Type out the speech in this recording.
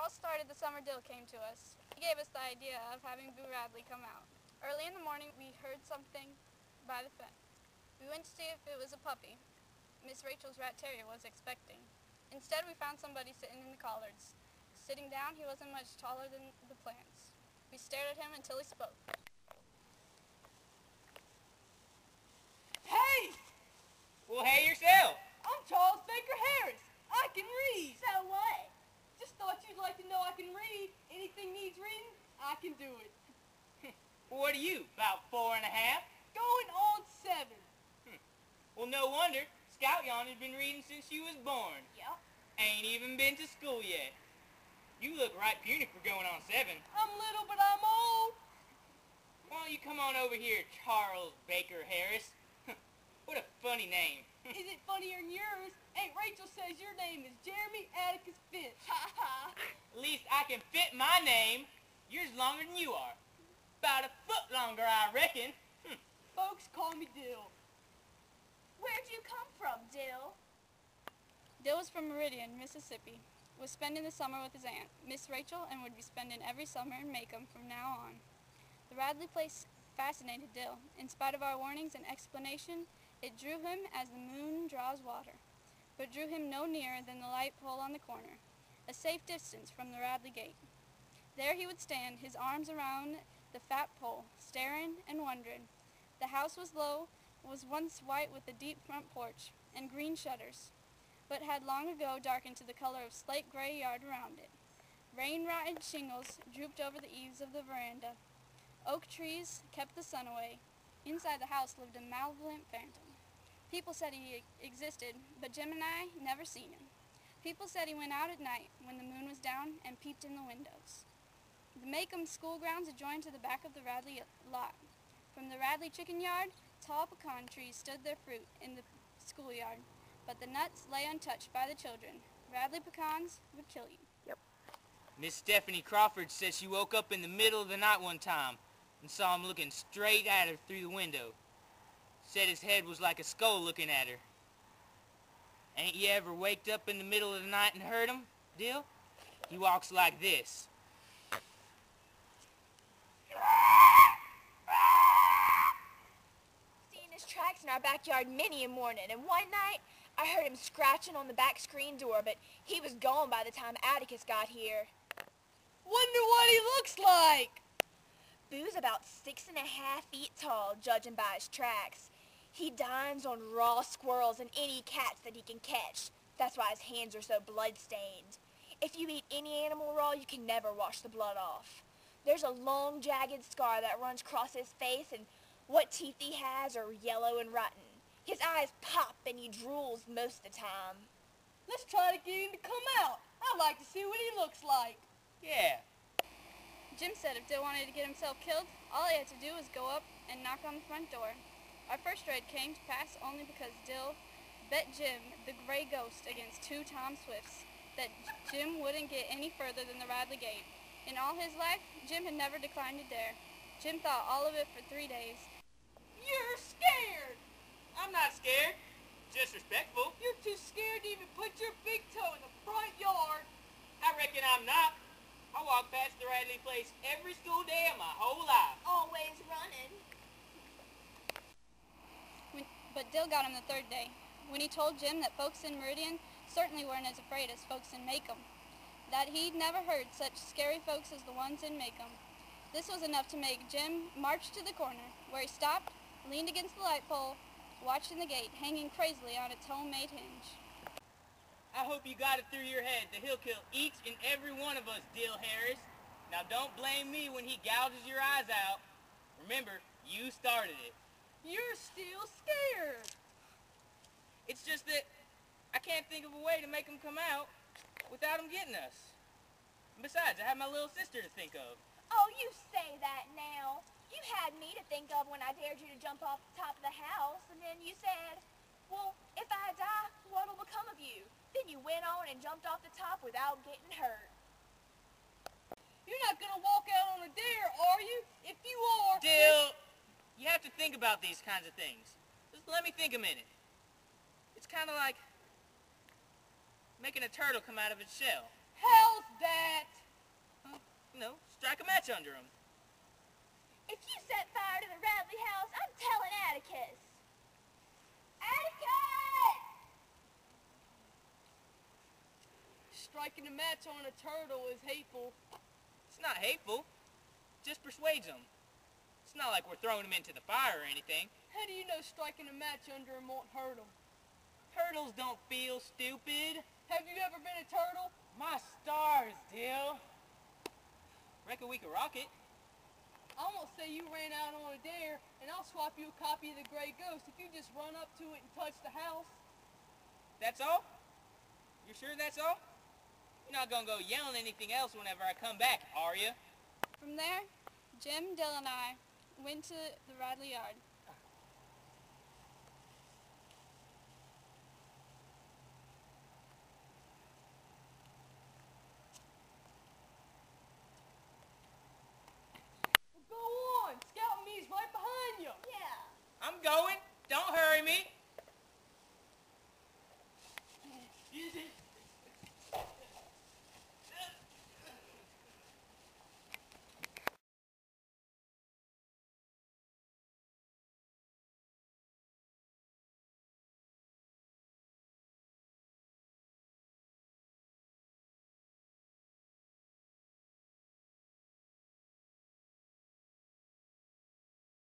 all started the summer Dill came to us. He gave us the idea of having Boo Radley come out. Early in the morning, we heard something by the fence. We went to see if it was a puppy Miss Rachel's rat terrier was expecting. Instead, we found somebody sitting in the collards. Sitting down, he wasn't much taller than the plants. We stared at him until he spoke. Hey! Well, hey yourself. I'm Charles Baker Harris. I can read. So what? Just thought you'd like to know I can read. Anything needs reading, I can do it. Well, what are you, about 4 1/2? Going on 7. Well, no wonder. Scout Yon has been reading since you was born. Yep. Ain't even been to school yet. You look right puny for going on 7. I'm little, but I'm old. Why don't you come on over here, Charles Baker Harris? What a funny name. Is it funnier than yours? Aunt Rachel says your name is Jeremy Atticus Finch. Ha ha. At least I can fit my name. Yours longer than you are. About a foot longer, I reckon. Folks call me Dill. Where'd you come from, Dill? Dill was from Meridian, Mississippi. Was spending the summer with his aunt, Miss Rachel, and would be spending every summer in Macomb from now on. The Radley place fascinated Dill. In spite of our warnings and explanation, it drew him as the moon draws water, but drew him no nearer than the light pole on the corner, a safe distance from the Radley gate. There he would stand, his arms around the fat pole, staring and wondering. The house was low, was once white with a deep front porch and green shutters, but had long ago darkened to the color of slate-gray yard around it. Rain-rotted shingles drooped over the eaves of the veranda. Oak trees kept the sun away. Inside the house lived a malevolent phantom. People said he existed, but Jim and I never seen him. People said he went out at night when the moon was down and peeped in the windows. The Macomb school grounds adjoined to the back of the Radley lot. From the Radley chicken yard, tall pecan trees stood their fruit in the schoolyard, but the nuts lay untouched by the children. Radley pecans would kill you. Yep. Miss Stephanie Crawford says she woke up in the middle of the night one time and saw him looking straight at her through the window. Said his head was like a skull looking at her. Ain't you ever waked up in the middle of the night and heard him, Dill? He walks like this. Seen his tracks in our backyard many a morning, and one night I heard him scratching on the back screen door, but he was gone by the time Atticus got here. Wonder what he looks like. Boo's about 6.5 feet tall, judging by his tracks. He dines on raw squirrels and any cats that he can catch. That's why his hands are so blood-stained. If you eat any animal raw, you can never wash the blood off. There's a long, jagged scar that runs across his face, and what teeth he has are yellow and rotten. His eyes pop, and he drools most of the time. Let's try to get him to come out. I'd like to see what he looks like. Yeah. Jim said if Dill wanted to get himself killed, all he had to do was go up and knock on the front door. Our first raid came to pass only because Dill bet Jim, the gray ghost, against 2 Tom Swifts, that Jim wouldn't get any further than the Radley gate. In all his life, Jim had never declined a dare. Jim thought all of it for 3 days. You're scared. I'm not scared. Just respectful. You're too scared to even put your big toe in the front yard. I reckon I'm not. I walk past the Radley place every school day of my whole life. Always running. But Dill got him the 3rd day, when he told Jim that folks in Meridian certainly weren't as afraid as folks in Macomb, that he'd never heard such scary folks as the ones in Macomb. This was enough to make Jim march to the corner, where he stopped, leaned against the light pole, watching the gate hanging crazily on its homemade hinge. I hope you got it through your head that he'll kill each and every one of us, Dill Harris. Now don't blame me when he gouges your eyes out. Remember, you started it. You're still scared. It's just that I can't think of a way to make him come out without him getting us. And besides, I have my little sister to think of. Oh, you say that now. You had me to think of when I dared you to jump off the top of the house, and then you said, well, if I die, what'll become of you? Then you went on and jumped off the top without getting hurt. You're not gonna walk out on a dare, are you? If you are... Dill, you have to think about these kinds of things. Just let me think a minute. It's kind of like making a turtle come out of its shell. How hell's that? You know, strike a match under them. If you set fire to the Radley house, I'm telling Atticus. Atticus! Striking a match on a turtle is hateful. It's not hateful. Just persuades them. It's not like we're throwing them into the fire or anything. How do you know striking a match under them won't hurt them? Turtles don't feel, stupid. Have you ever been a turtle? My stars, Dill. Reckon we could rock it. I'm gonna say you ran out on a dare, and I'll swap you a copy of the Gray Ghost if you just run up to it and touch the house. That's all? You sure that's all? You're not gonna go yelling anything else whenever I come back, are you? From there, Jim, Dill, and I went to the Radley yard.